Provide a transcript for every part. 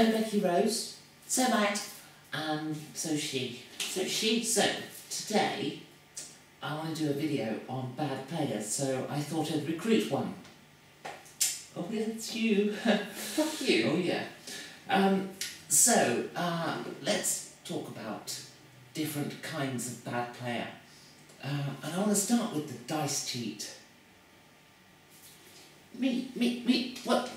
Hello, Becky Rose. So might. And so she. So today I want to do a video on bad players, so I thought I'd recruit one. Oh yeah, it's you. Fuck you. Oh yeah. Let's talk about different kinds of bad player. And I want to start with the dice cheat. Me, what?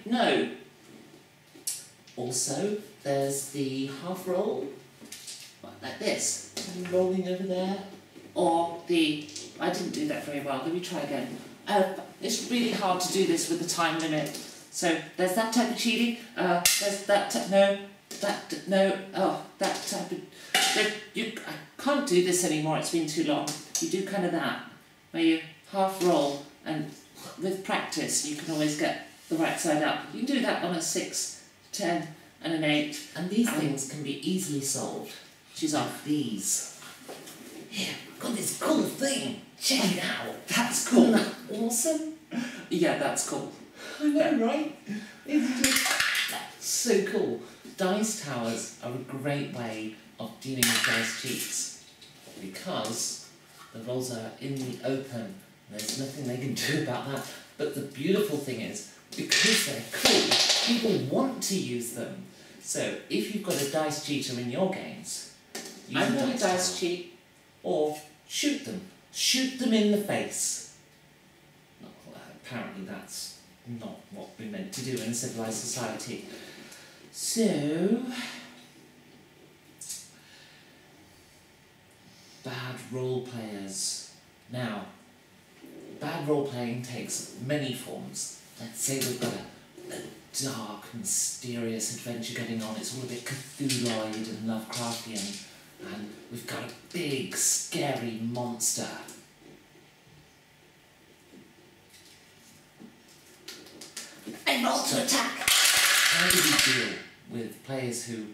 No. Also, there's the half roll, like this, rolling over there. Or the, I didn't do that very well, let me try again. It's really hard to do this with the time limit. So, there's that type of cheating, there's that type, that type of, I can't do this anymore, it's been too long. You do kind of that, where you half roll, and with practice you can always get the right side up. You can do that on a 6, 10 and an 8. And these things can be easily solved. She's off these. Here, I've got this cool thing. Check it out. That's cool. Isn't that awesome? Yeah, that's cool. I know, right? That's so cool. Dice towers are a great way of dealing with dice cheats because the rolls are in the open. There's nothing they can do about that. But the beautiful thing is, because they're cool, people want to use them. So if you've got a dice cheater in your games, use a dice cheat, or shoot them. Shoot them in the face. Apparently that's not what we're meant to do in a civilised society. So, bad role players. Now, bad role playing takes many forms. Let's say we've got a dark, mysterious adventure going on. It's all a bit Cthulhuoid and Lovecraftian, and we've got a big, scary monster. And roll to attack! How do we deal with players who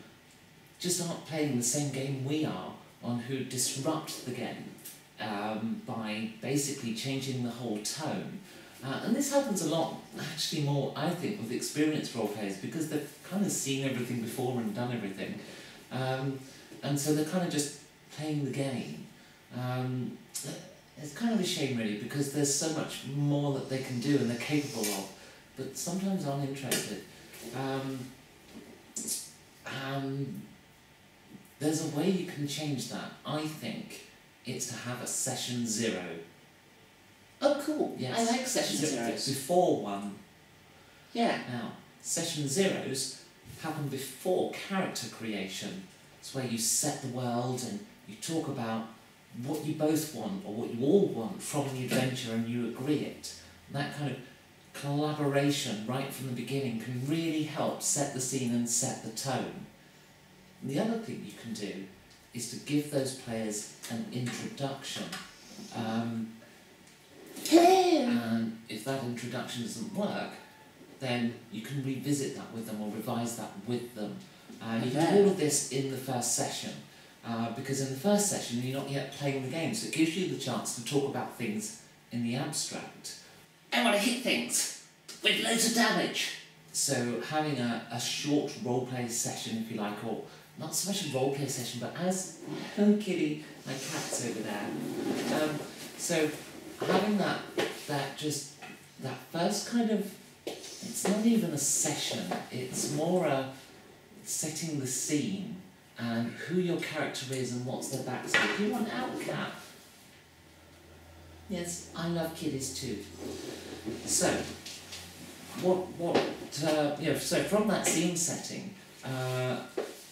just aren't playing the same game we are, on who disrupt the game by basically changing the whole tone? And this happens a lot, actually more, I think, with experienced role players, because they've kind of seen everything before and done everything. And so they're kind of just playing the game. It's kind of a shame, really, because there's so much more that they can do and they're capable of, but sometimes aren't interested. There's a way you can change that. I think it's to have a session 0. Oh, cool. Yes. I like session zeros. Before one. Yeah. Now, session 0s happen before character creation. It's where you set the world and you talk about what you both want or what you all want from the adventure and you agree it. And that kind of collaboration right from the beginning can really help set the scene and set the tone. And the other thing you can do is to give those players an introduction. And if that introduction doesn't work, then you can revisit that with them or revise that with them. You can do all of this in the first session, because in the first session you're not yet playing the game, so it gives you the chance to talk about things in the abstract. I want to hit things with loads of damage. So having a short roleplay session, if you like, or not so much a roleplay session, but as hello kitty, my cat's over there. So having that first kind of, it's not even a session, it's more a setting the scene and who your character is and what's their backstory. Do you want out, cat? Yes, I love kitties too. So, so from that scene setting,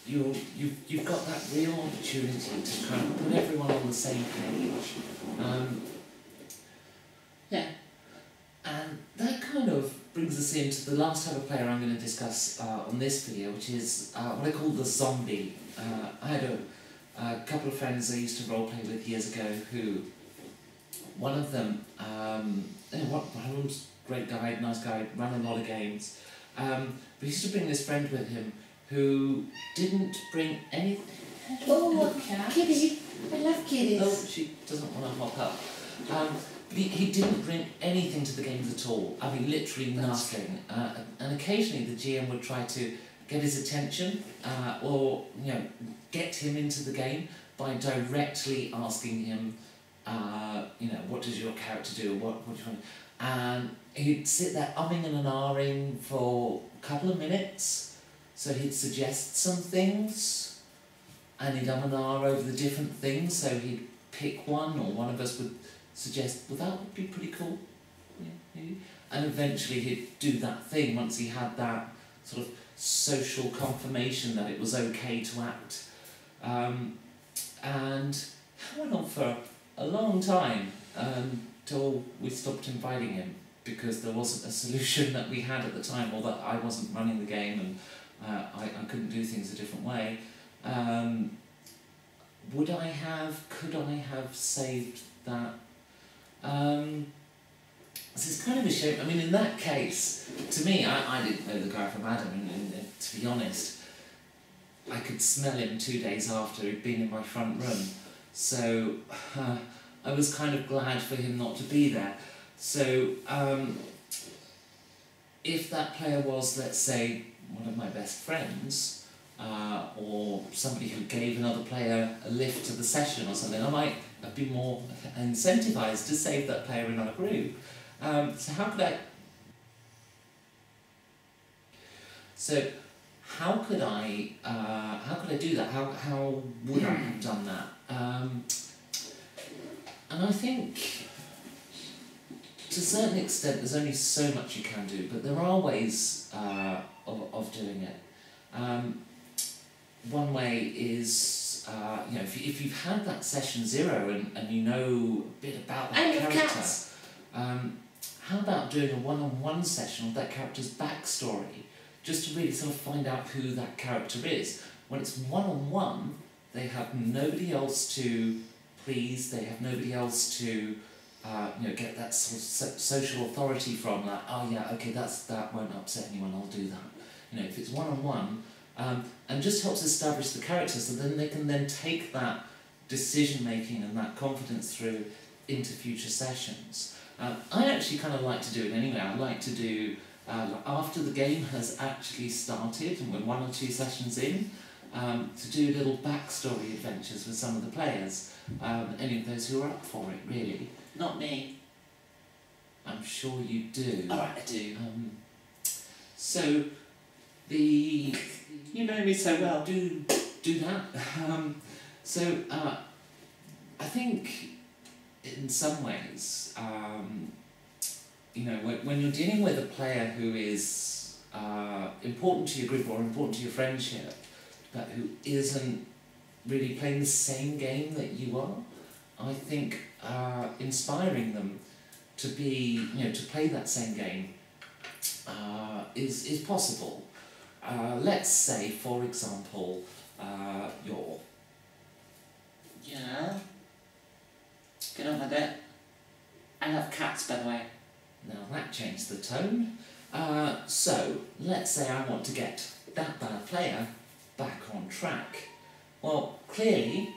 you've got that real opportunity to kind of put everyone on the same page. And that kind of brings us into the last type of player I'm going to discuss on this video, which is what I call the zombie. I had a couple of friends I used to roleplay with years ago who, one of them, great guy, nice guy, ran a lot of games, but he used to bring this friend with him who didn't bring anything. Oh, kitty! I love kitties. Oh, she doesn't want to hop up. He didn't bring anything to the games at all. I mean, literally nothing. And occasionally the GM would try to get his attention, or get him into the game by directly asking him, what does your character do? What do you want? And he'd sit there umming and ahhing for a couple of minutes. So he'd suggest some things, and he'd and ah over the different things. So he'd pick one, or one of us would suggest, well, that would be pretty cool. Yeah, maybe. And eventually he'd do that thing once he had that sort of social confirmation that it was okay to act. And that went on for a long time until we stopped inviting him, because there wasn't a solution that we had at the time, or that I wasn't running the game and I couldn't do things a different way. Could I have saved that? This is kind of a shame. I mean, in that case, to me, I didn't know the guy from Adam, and to be honest, I could smell him 2 days after he'd been in my front room. So I was kind of glad for him not to be there. So if that player was, let's say, one of my best friends, or somebody who gave another player a lift to the session or something, I might have been more incentivized to save that player in our group. So how could I do that? How would I have done that? And I think, to a certain extent, there's only so much you can do, but there are ways of doing it. One way is, if you've had that session 0 and you know a bit about that character, how about doing a one-on-one session of that character's backstory, just to really sort of find out who that character is. When it's one-on-one, they have nobody else to please, they have nobody else to get that sort of social authority from, like, oh yeah, okay, that won't upset anyone, I'll do that. If it's one-on-one, and just helps establish the character, so then they can then take that decision-making and that confidence through into future sessions. I actually kind of like to do it anyway. I like to do, after the game has actually started and we're 1 or 2 sessions in, to do little backstory adventures with some of the players, any of those who are up for it, really. Not me. I'm sure you do. Alright, I do. So, you know me so well. Do that. I think in some ways, when you're dealing with a player who is important to your group or important to your friendship, but who isn't really playing the same game that you are, I think inspiring them to be, to play that same game is possible. Let's say, for example, you're... Yeah? Get on with it. I love cats, by the way. Now that changed the tone. So, let's say I want to get that bad player back on track. Well, clearly,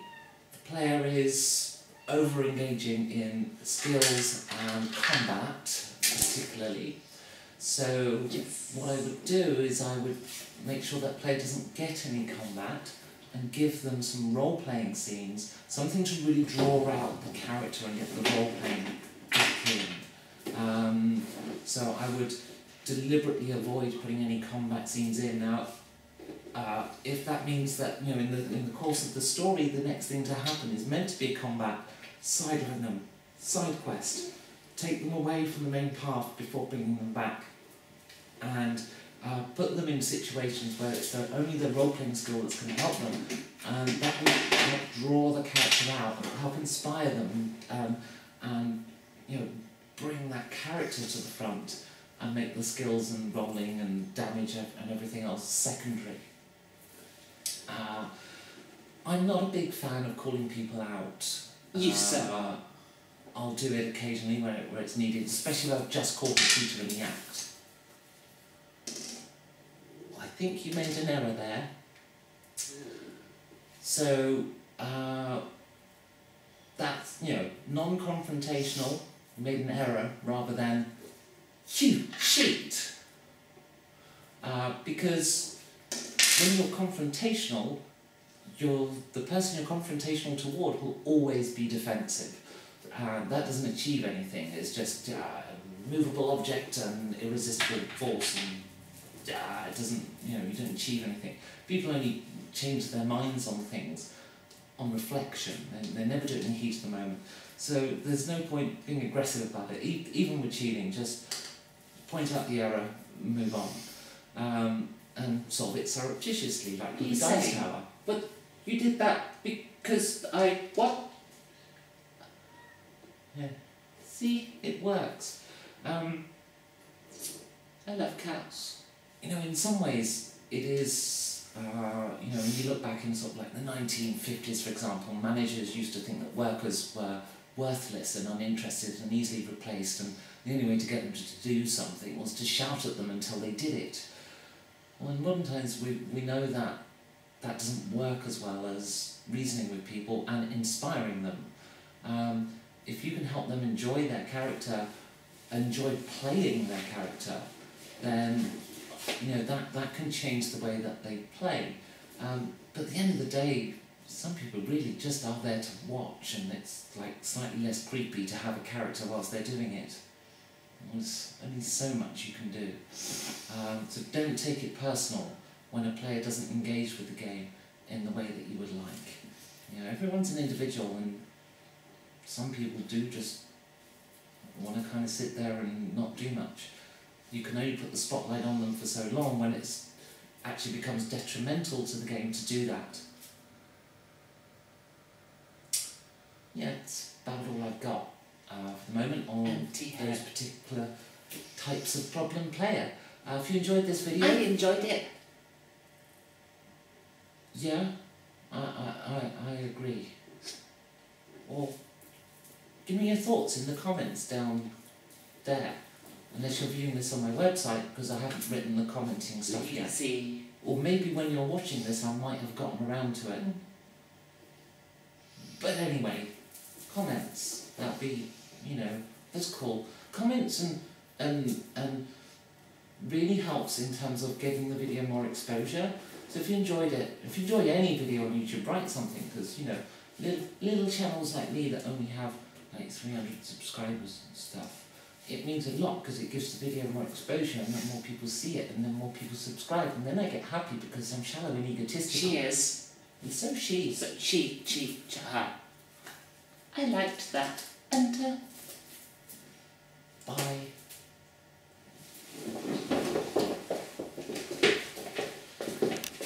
the player is over-engaging in skills and combat, particularly. So, yes. What I would do is I would make sure that player doesn't get any combat and give them some role-playing scenes, something to really draw out the character and get the role-playing back in. So I would deliberately avoid putting any combat scenes in. Now, if that means that, in the course of the story, the next thing to happen is meant to be a combat, sideline them, side quest, take them away from the main path before bringing them back, and put them in situations where it's only their role-playing skill that's going to help them, and that will help draw the character out, help inspire them, and bring that character to the front, and make the skills and rolling and damage and everything else secondary. I'm not a big fan of calling people out. I'll do it occasionally where it's needed, especially if I've just caught the shooter in the act. I think you made an error there. So, that's, non-confrontational, you made an error rather than, you cheat! Because when you're confrontational, the person you're confrontational toward will always be defensive. That doesn't achieve anything. It's just a movable object and irresistible force, and it doesn't, you don't achieve anything. People only change their minds on things on reflection. They never do it in the heat of the moment. So there's no point being aggressive about it. Even with cheating, just point out the error, move on, and solve it surreptitiously, like with the dice tower. But you did that because what? Yeah. See, it works. I love cows. In some ways, it is, when you look back in sort of like the 1950s, for example, managers used to think that workers were worthless and uninterested and easily replaced, and the only way to get them to do something was to shout at them until they did it. Well, in modern times, we know that that doesn't work as well as reasoning with people and inspiring them. If you can help them enjoy their character, enjoy playing their character, then that can change the way that they play. But at the end of the day, some people really just are there to watch, and it's like slightly less creepy to have a character whilst they're doing it. There's only so much you can do. So don't take it personal when a player doesn't engage with the game in the way that you would like. Everyone's an individual, and some people do just want to kind of sit there and not do much. You can only put the spotlight on them for so long when it actually becomes detrimental to the game to do that. Yeah, that's about all I've got for the moment on those particular types of problem player. If you enjoyed this video... I enjoyed it. Yeah, I agree. Or give me your thoughts in the comments down there. Unless you're viewing this on my website, because I haven't written the commenting stuff yet. See. Or maybe when you're watching this, I might have gotten around to it. But anyway, comments. That'd be, that's cool. Comments and really helps in terms of giving the video more exposure. So if you enjoyed it, if you enjoy any video on YouTube, write something, because, little channels like me that only have like 300 subscribers and stuff, it means a lot because it gives the video more exposure, and then more people see it, and then more people subscribe, and then I get happy because I'm shallow and egotistical. She is. And so she. I liked that. And